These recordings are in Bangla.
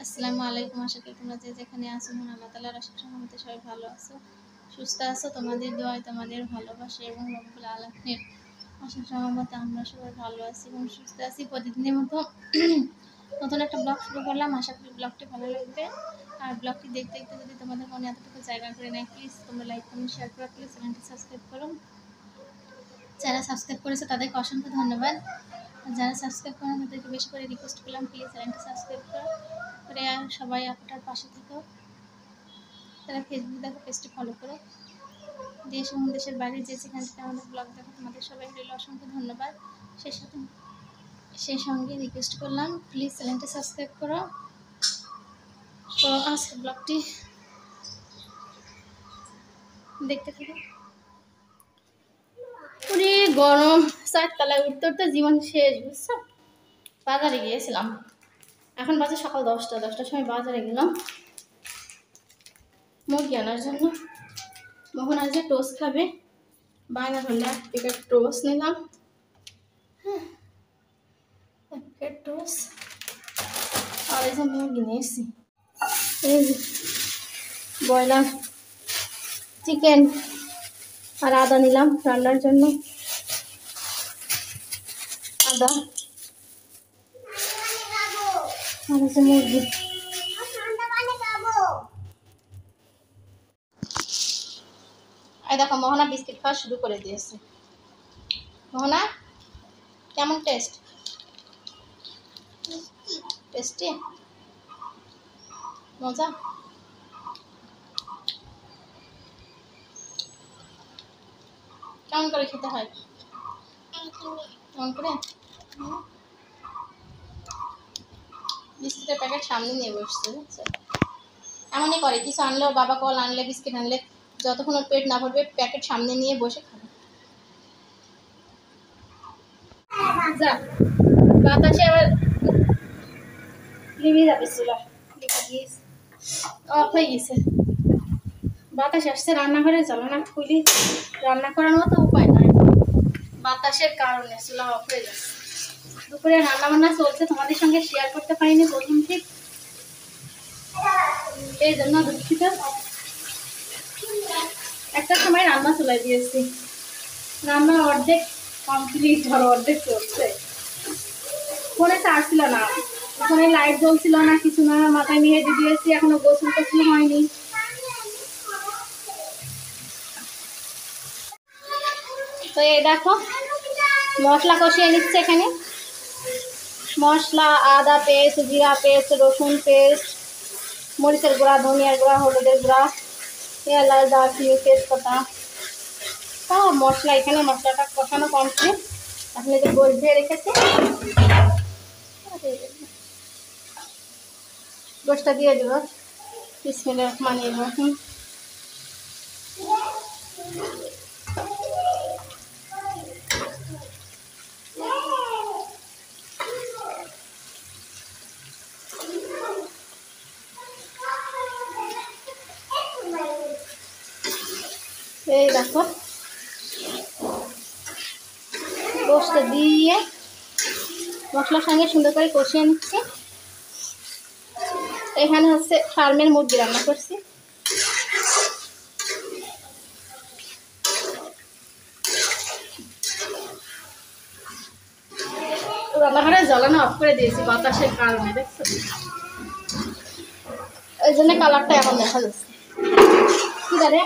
আসসালামু আলাইকুম। আশা করি তোমরা যে যেখানে আছো মহান আল্লাহ তাআলার অশেষ রহমতে সবাই ভালো আছো, সুস্থ আছো। তোমাদের দোয়ায়, তোমাদের ভালোবাসা এবং রব্বুল আলামিনের অশেষ রহমতে আমরা সবাই ভালো আছি এবং সুস্থ আছি। প্রতিদিনের মতো নতুন একটা ব্লগ শুরু করলাম। আশা করি ব্লগটি ভালো লাগবে। আর ব্লগটি দেখতে দেখতে যদি তোমাদের মনে এতটুকু জায়গা করে নেয়, প্লিজ তোমরা লাইক কমেন্ট শেয়ার করো, প্লিজ চ্যানেলটি সাবস্ক্রাইব করো। যারা সাবস্ক্রাইব করেছে তাদেরকে অসংখ্য ধন্যবাদ। যারা সাবস্ক্রাইব করেন তাদেরকে বেশি করে রিকোয়েস্ট করলাম, প্লিজ চ্যানেলটি সাবস্ক্রাইব করে সবাই আপনার পাশে থেকো। তারা ফেসবুক দেখো, পেজটি ফলো করো। দেশ এবং দেশের বাইরে যে যেখান থেকে আমাদের ব্লগ দেখো, তোমাদের সবাই রইল অসংখ্য ধন্যবাদ। সেই সঙ্গে রিকোয়েস্ট করলাম, প্লিজ চ্যানেলটি সাবস্ক্রাইব করো। তো আজকে ব্লগটি দেখতে থাকো। পুরি গরম, 4 তলায় উঠতে উঠতে জীবন শেষ, বুঝছো। বাজারে গিয়েছিলাম, এখন বাজে সকাল 10টার সময় বাজারে গেলাম মুরগি আনার জন্য। মোহন আজ যে টোস্ট খাবে, বায়না ধরলে 1 প্যাকেট টোস্ট নিলাম। হ্যাঁ, 1 প্যাকেট টোস্ট আর এই যে মুরগি নিয়েছি, এই যে ব্রয়লার চিকেন আর আদা নিলাম রান্নার জন্য। আদা আর এই যে মুরগি। এই দেখো মোহনা বিস্কিট খাওয়া শুরু করে দিয়েছে। মোহনা, কেমন টেস্ট? টেস্টি, মজা। কেমন করে খেতে হয়? কেমন করে? বিস্কিটের প্যাকেট সামনে নিয়ে বসছে, বুঝছো। এমনই করে, কিছু আনলেও, বাবা কল আনলে, বিস্কিট আনলে, যতক্ষণ ওর পেট না ভরবে প্যাকেট সামনে নিয়ে বসে খাবে। যা, বাতাসে আবার লিভে যাবে, অফ হয়ে গেছে। বাতাস আসছে, রান্নাঘরে জ্বালানা খুলি, রান্না করার মতো উপায় নাই, বাতাসের কারণে চুলা অফ হয়ে যাচ্ছে। দুপুরে রান্না বান্না চলছে, তোমাদের সঙ্গে শেয়ার করতে পারিনি প্রথম ঠিক, এই জন্য দুঃখিত। একটা সময় রান্না চলে দিয়েছি, রান্না অর্ধেক কমপ্লিট, ধরো অর্ধেক চলছে। ফোনে চার্জ ছিল না, ফোনে লাইট জ্বলছিল না, কিছু না, মাথায় মেহেদি দিয়েছি, এখনো গোসল টোসল হয়নি। তো এই দেখো মশলা কষিয়ে নিচ্ছে এখানে। মশলা, আদা পেস্ট, জিরা পেস্ট, রসুন পেস্ট, মরিচের গুঁড়া, ধনিয়ার গুঁড়া, হলুদের গুঁড়া, এলাচ, দারচিনি, তেজপাতা, সব মশলা এখানে। মশলাটা কষানো কমপ্লিট। এখন এই যে গোল ধুয়ে রেখেছি, গোশটা দিয়ে দেবো। বিসমিল্লাহির রহমানির রহিম। এই দেখো গোশটা দিয়ে মশলার সঙ্গে সুন্দর করে কষিয়ে নিচ্ছি। এখানে হচ্ছে ফার্মের মুরগি রান্না করছি। রান্নাঘরে জ্বালানো অফ করে দিয়েছি বাতাসের কারণে, দেখছো, ওই জন্য কালারটা এখন দেখা যাচ্ছে। কি জানে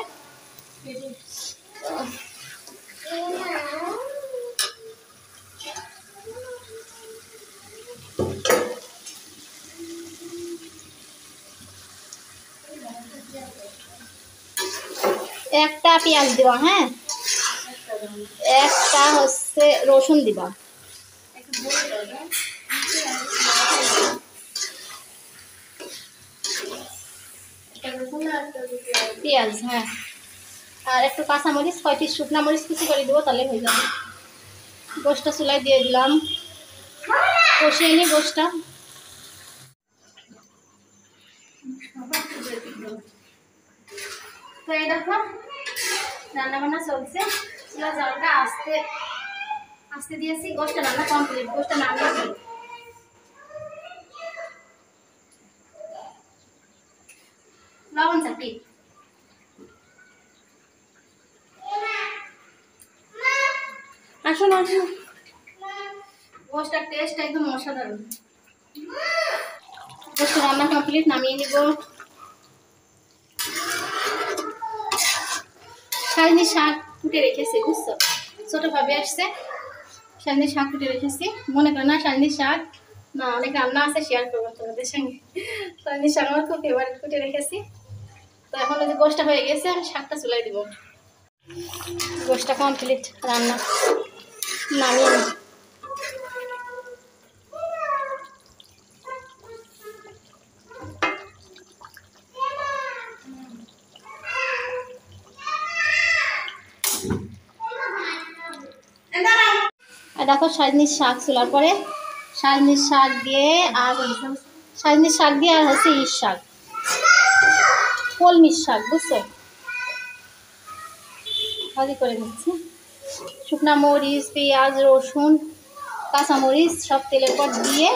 একটা পেঁয়াজ দিবা, হ্যাঁ, একটা হচ্ছে রসুন দিবা, পেঁয়াজ, হ্যাঁ, আর একটু কাঁচামরিচ, 5 পিস শুকনা মরিচ কুচি করে দেবো, তাহলে হয়ে যাবে। গোশটা চুলায় দিয়ে দিলাম, কষিয়ে নিই গোশটা। তো এই দেখো রান্না বান্না চলছে, চুলা জালটা আস্তে আস্তে দিয়েছি। গোশটা রান্না কমপ্লিট, গোশটা নামিয়ে দিই। নাকি? আসুন আসুন, গোশটার টেস্ট একদম অসাধারণ। গোশত রান্না কমপ্লিট, নামিয়ে নিব। শালিনী শাক কুটে রেখেছি, বুঝছো, ছোট ভাবে আসছে, শালিনী শাক কুটে রেখেছি। মনে করো না শালিনী শাক না, অনেক রান্না আছে, শেয়ার করবো তোমাদের সঙ্গে। শালিনী শাক আমার খুব ফেভারিট, কুটে রেখেছি। তো এখন ওই যে গোশটা হয়ে গেছে, আমি শাকটা চুলাই দিব। গোশটা কমপ্লিট রান্না, নামিয়ে নিব। আর দেখো সাজনির শাক চুলার পরে, সাজনির শাক দিয়ে আর সাজনির শাক দিয়ে আর হচ্ছে ইস শাক, কলমির শাক, বুঝছো, ভাজি করে নিচ্ছি। শুকনা মরিচ, পেঁয়াজ, রসুন, কাঁচামরিচ সব তেলের পর দিয়ে,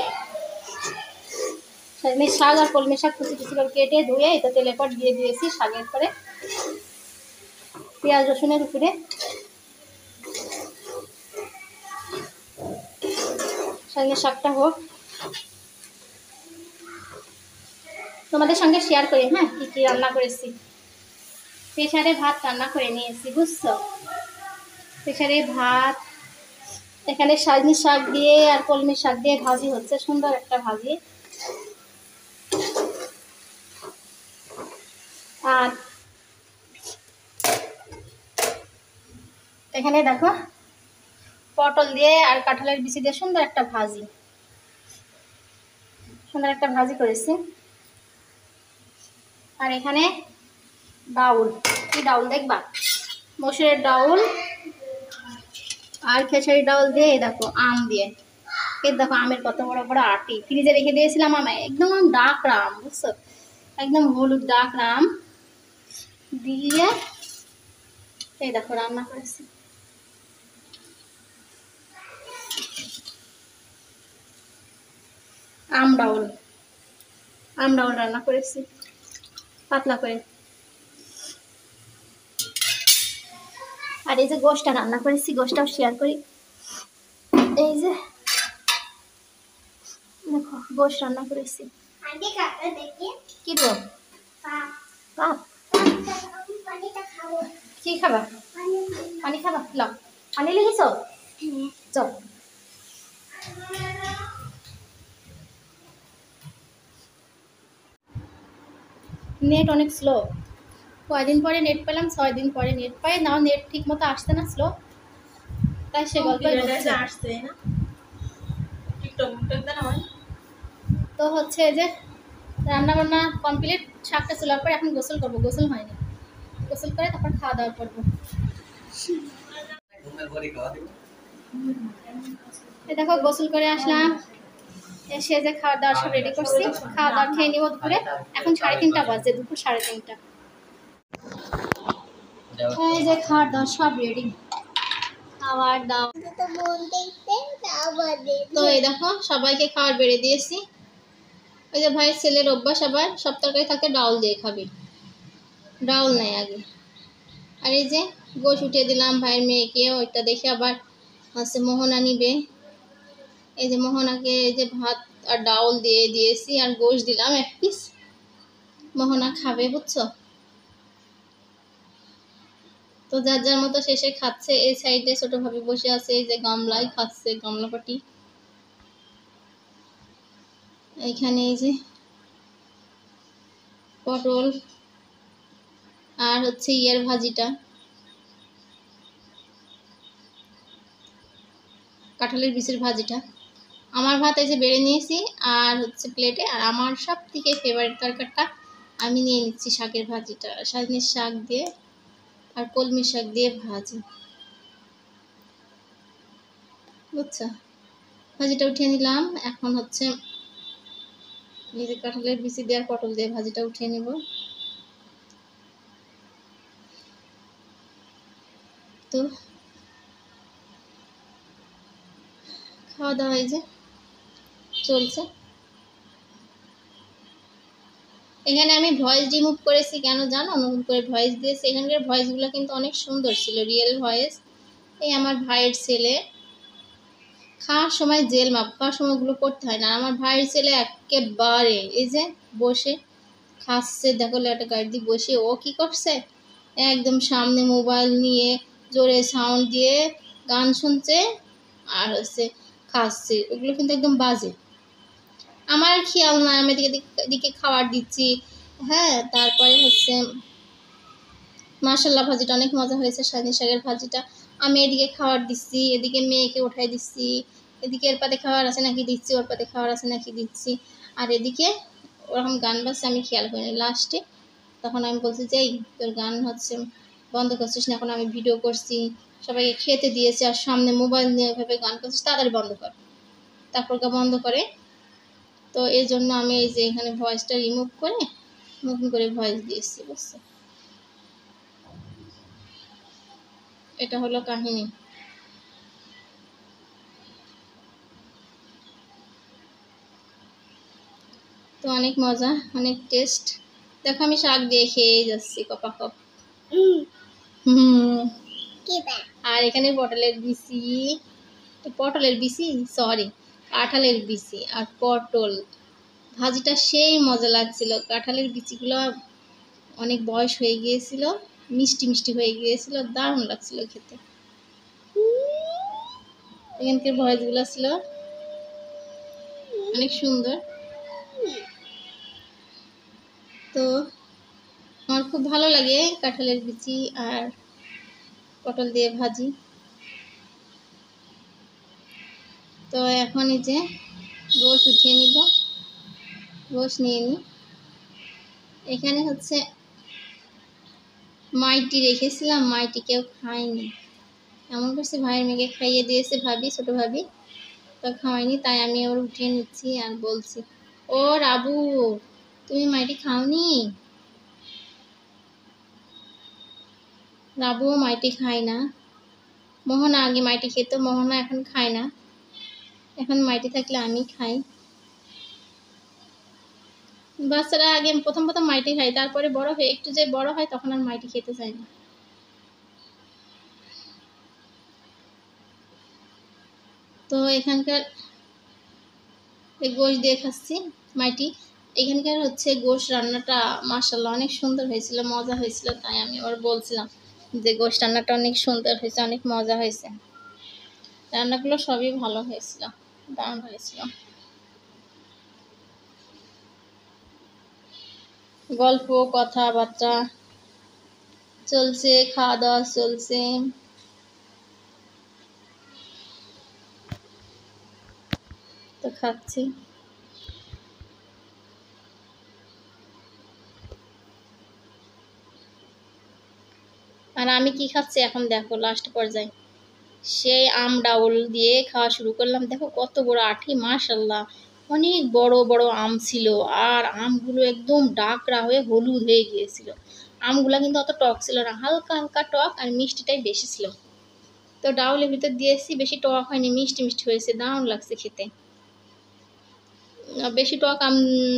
সাজনির শাক আর কলমির শাক কুচি কুচি করে কেটে ধুয়ে এটা তেলের পর দিয়ে দিয়েছি শাকের পরে, পেঁয়াজ রসুনের উপরে। সাজনির শাকটা হোক, তোমাদের সঙ্গে শেয়ার করি হ্যাঁ কি কি রান্না করেছি। প্রেসারে ভাত রান্না করে নিয়েছি, বুঝছো, প্রেসারে ভাত। এখানে সাজনির শাক দিয়ে আর কলমির শাক দিয়ে ভাজি হচ্ছে, সুন্দর একটা ভাজি। আর এখানে দেখো পটল দিয়ে আর কাঁঠালের বিচি দিয়ে সুন্দর একটা ভাজি, সুন্দর একটা ভাজি করেছি। আর এখানে ডাউল, কি ডাউল দেখবা, মসুরের ডাউল আর খেসারি ডাউল দিয়ে, দেখো আম দিয়ে, এই দেখো আমের কত বড় বড় আটি ফ্রিজে রেখে দিয়েছিলাম, আমি একদম ডাক রাম, বুঝছো, একদম হলুদ ডাক রাম দিয়ে এই দেখো রান্না করেছি। আম ডাউল, আম ডাউল রান্না করেছি পাতলা করে। আর এই যে গোশটা রান্না করেছি, গোশটাও শেয়ার করি। এই যে দেখো গোশ রান্না করেছি। কি দেবো, কাপ, কি খাবা, পানি খাবা, লাও পানি লেগেছ, চল। নেট অনেক স্লো, কয়দিন পরে নেট পেলাম, 6 দিন পরে নেট পাই না, নেট ঠিক মতো আসছে না, স্লো, তাই সে গল্প আসছে না। তো হচ্ছে যে রান্না বান্না কমপ্লিট, শাকটা চুলার পরে এখন গোসল করবো, গোসল হয়নি, গোসল করে তারপর খাওয়া দাওয়া করবো। দেখো গোসল করে আসলাম, এসে যে খাওয়া দাওয়া সব রেডি করছি, খাওয়া দাওয়া খেয়ে নিব দুপুরে। এখন 3:30 বাজে, দুপুর 3:30। এই যে খাওয়ার দাওয়া সব রেডি, খাওয়ার দাওয়া তো এই দেখো সবাইকে খাবার বেড়ে দিয়েছি। ওই যে ভাইয়ের ছেলের অভ্যাস, আবার সব তরকারি থাকে ডাউল দিয়ে খাবে, ডাউল নেই আগে। আর এই যে গোশ উঠিয়ে দিলাম ভাইয়ের মেয়েকে, ওইটা দেখে আবার হচ্ছে মোহনা নিবে। এই যে মোহনাকে এই যে ভাত আর ডাউল দিয়ে দিয়েছি, আর গোশ দিলাম 1 পিস, মোহনা খাবে, বুঝছো। তো যার যার মতো শেষে খাচ্ছে। এই সাইডে ছোট ভাবে বসে আছে, এই যে গামলায় খাচ্ছে, গামলাপাটি। এইখানে এই যে পটল আর হচ্ছে ইয়ের ভাজিটা, কাঁঠালের বিচির ভাজিটা। আমার ভাত এই যে বেড়ে নিয়েছি আর হচ্ছে প্লেটে। আর আমার সব থেকে ফেভারিট তরকারিটা আমি নিয়ে নিচ্ছি শাকের ভাজিটা, সাজনের শাক দিয়ে আর কলমি শাক দিয়ে ভাজি, বুঝছো। ভাজিটা উঠিয়ে নিলাম, এখন হচ্ছে এই যে কাঁঠালের বিচি দিয়ে আর পটল দিয়ে ভাজিটা উঠিয়ে নিব। তো খাওয়া দাওয়া এই যে চলছে। এখানে আমি ভয়েস রিমুভ করেছি কেন জানো, নতুন করে ভয়েস দিয়েছি। এখানকার ভয়েসগুলো কিন্তু অনেক সুন্দর ছিল, রিয়েল ভয়েস। এই আমার ভাইয়ের ছেলে খাওয়ার সময় জেল মাপ, খাওয়ার সময়গুলো করতে হয় না। আমার ভাইয়ের ছেলে একেবারে এই যে বসে খাচ্ছে, দেখো একটা গাড়ি দিয়ে বসে ও কি করছে, একদম সামনে মোবাইল নিয়ে জোরে সাউন্ড দিয়ে গান শুনছে আর হচ্ছে খাচ্ছে। ওগুলো কিন্তু একদম বাজে। আমার খেয়াল নাই, আমি এদিকে খাবার দিচ্ছি। হ্যাঁ, তারপরে হচ্ছে মাশাল্লাহ ভাজিটা অনেক মজা হয়েছে, সাজনি শাকের ভাজিটা। আমি এদিকে খাবার দিচ্ছি, এদিকে মেয়েকে উঠাই দিচ্ছি, এদিকে এর পাতে খাবার আছে নাকি দিচ্ছি, ওর পাতে খাবার আছে নাকি দিচ্ছি। আর এদিকে ওরকম গান বাজছে, আমি খেয়াল করিনি। লাস্টে তখন আমি বলছি যে এই তোর গান হচ্ছে বন্ধ করছিস না, এখন আমি ভিডিও করছি, সবাইকে খেতে দিয়েছি, আর সামনে মোবাইল নিয়ে এভাবে গান করছিস, তাড়াতাড়ি বন্ধ কর। তারপর বন্ধ করে। তো এই জন্য আমি এই যে এখানে ভয়েসটা রিমুভ করে নতুন করে ভয়েস দিয়েছি, বুঝছো? এটা হলো কাহিনী। তো অনেক মজা, অনেক টেস্ট। দেখো আমি শাক দিয়ে খেয়ে যাচ্ছি কপাকপ। আর এখানে পটলের বিচি সরি কাঁঠালের বিচি আর পটল ভাজিটা সেই মজা লাগছিল। কাঁঠালের বিচিগুলো অনেক বয়স হয়ে গিয়েছিল, মিষ্টি মিষ্টি হয়ে গিয়েছিল, দারুণ লাগছিল খেতে। এখানকার ভয়েসগুলো ছিল অনেক সুন্দর। তো আমার খুব ভালো লাগে কাঁঠালের বিচি আর পটল দিয়ে ভাজি। তো এখন এই যে গোশ উঠিয়ে নিব, গোশ নিয়ে নিই। এখানে হচ্ছে মাইটি রেখেছিলাম, মাইটি কেউ খায়নি, এমন করছে ভাইয়ের মেয়েকে খাইয়ে দিয়েছে ভাবি, ছোট ভাবি, তো খাওয়াইনি, তাই আমি ওর উঠিয়ে নিচ্ছি আর বলছি ও রাবু তুমি মাইটি খাওনি। রাবুও মাইটি খায় না, মোহনা আগে মাইটি খেত, মোহনা এখন খায় না, এখন মাইটি থাকলে আমি খাই। বাচ্চারা আগে প্রথম প্রথম মাইটি খায়, তারপরে বড় হয়ে একটু যে বড় হয় তখন আর মাইটি খেতে চায় না। তো এখানকার গোশ দিয়ে খাচ্ছি মাইটি। এখানকার হচ্ছে গোশ রান্নাটা মাশাআল্লাহ অনেক সুন্দর হয়েছিল, মজা হয়েছিল, তাই আমি আবার বলছিলাম যে গোশ রান্নাটা অনেক সুন্দর হয়েছে, অনেক মজা হয়েছে। রান্নাগুলো সবই ভালো হয়েছিল, দারুণ হয়েছিল। গল্প কথাবার্তা চলছে, খাওয়া দাওয়া চলছে। তো খাচ্ছি। আর আমি কি খাচ্ছি এখন দেখো, লাস্ট পর্যায়ে সেই আম ডাউল দিয়ে খাওয়া শুরু করলাম। দেখো কত বড় আঁটি, মাশাআল্লাহ অনেক বড় বড় আম ছিল, আর আমগুলো একদম ডাকরা হয়ে হলুদ হয়ে গিয়েছিল। আমগুলো কিন্তু অত টক ছিল না, হালকা হালকা টক, আর মিষ্টিটাই বেশি ছিল। তো ডাউলের ভিতর দিয়েছি, বেশি টক হয়নি, মিষ্টি মিষ্টি হয়েছে, দারুণ লাগছে খেতে। বেশি টক আম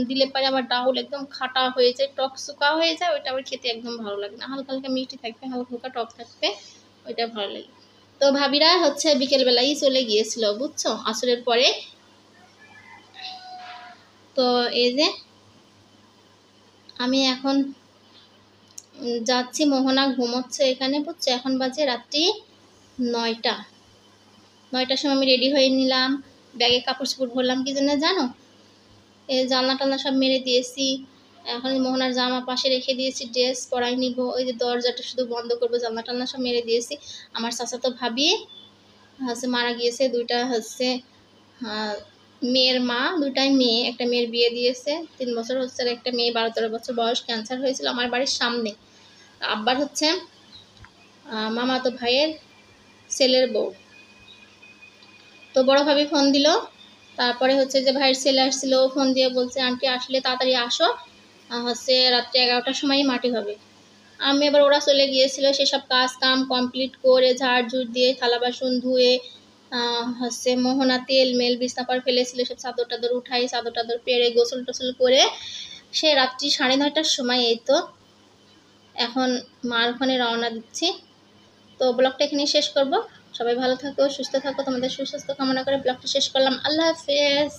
দিলে পরে আবার ডাউল একদম খাটা হয়ে যায়, টক শুকা হয়ে যায়, ওইটা আবার খেতে একদম ভালো লাগে না। হালকা হালকা মিষ্টি থাকবে, হালকা হালকা টক থাকবে, ওইটা ভালো লাগে। তো ভাবিরা হচ্ছে বিকেলবেলাই চলে গিয়েছিল, বুঝছো, আসরের পরে। তো এই যে আমি এখন যাচ্ছি, মোহনা ঘুমোচ্ছে এখানে, বুঝছো, এখন বাজে রাত্রি 9টার সময় আমি রেডি হয়ে নিলাম, ব্যাগে কাপড় চোপড় ভরলাম, কি জন্য জানো, এই জানলা টালনা সব মেরে দিয়েছি। এখন মোহনার জামা পাশে রেখে দিয়েছি, ড্রেস পরাই নিব, ওই যে দরজাটা শুধু বন্ধ করবো, জানলা টালনা সব মেরে দিয়েছি। আমার চাচাতো ভাবি হচ্ছে মারা গিয়েছে, দুইটা হচ্ছে মেয়ের মা, দুটাই মেয়ে, একটা মেয়ের বিয়ে দিয়েছে 3 বছর হচ্ছে, আর একটা মেয়ে 12-13 বছর বয়স, ক্যান্সার হয়েছিল আমার বাড়ির সামনে। আব্বার হচ্ছে মামাতো ভাইয়ের ছেলের বউ। তো বড় ভাবি ফোন দিল, তারপরে হচ্ছে যে ভাইয়ের ছেলে আসছিল, ও ফোন দিয়ে বলছে আন্টি আসলে তাড়াতাড়ি আসো, হচ্ছে রাত্রি 11টার সময়ই মাটি হবে। আমি এবার ওরা চলে গিয়েছিল, সেসব কাজ কাম কমপ্লিট করে ঝাড় ঝুড় দিয়ে থালা বাসন ধুয়ে হচ্ছে মোহনা তেল মেল বিছনা পর ফেলেছিল, সব চাদর টাদর উঠাই, চাদর টাদর পেরে গোসল টোসল করে সে রাত্রি 9:30টার সময়। এই তো এখন মার ওখানে রওনা দিচ্ছি। তো ব্লগটা এখানেই শেষ করব। সবাই ভালো থাকো, সুস্থ থাকো, তোমাদের সুস্বাস্থ্য কামনা করে ব্লগটা শেষ করলাম। আল্লাহ হাফেজ।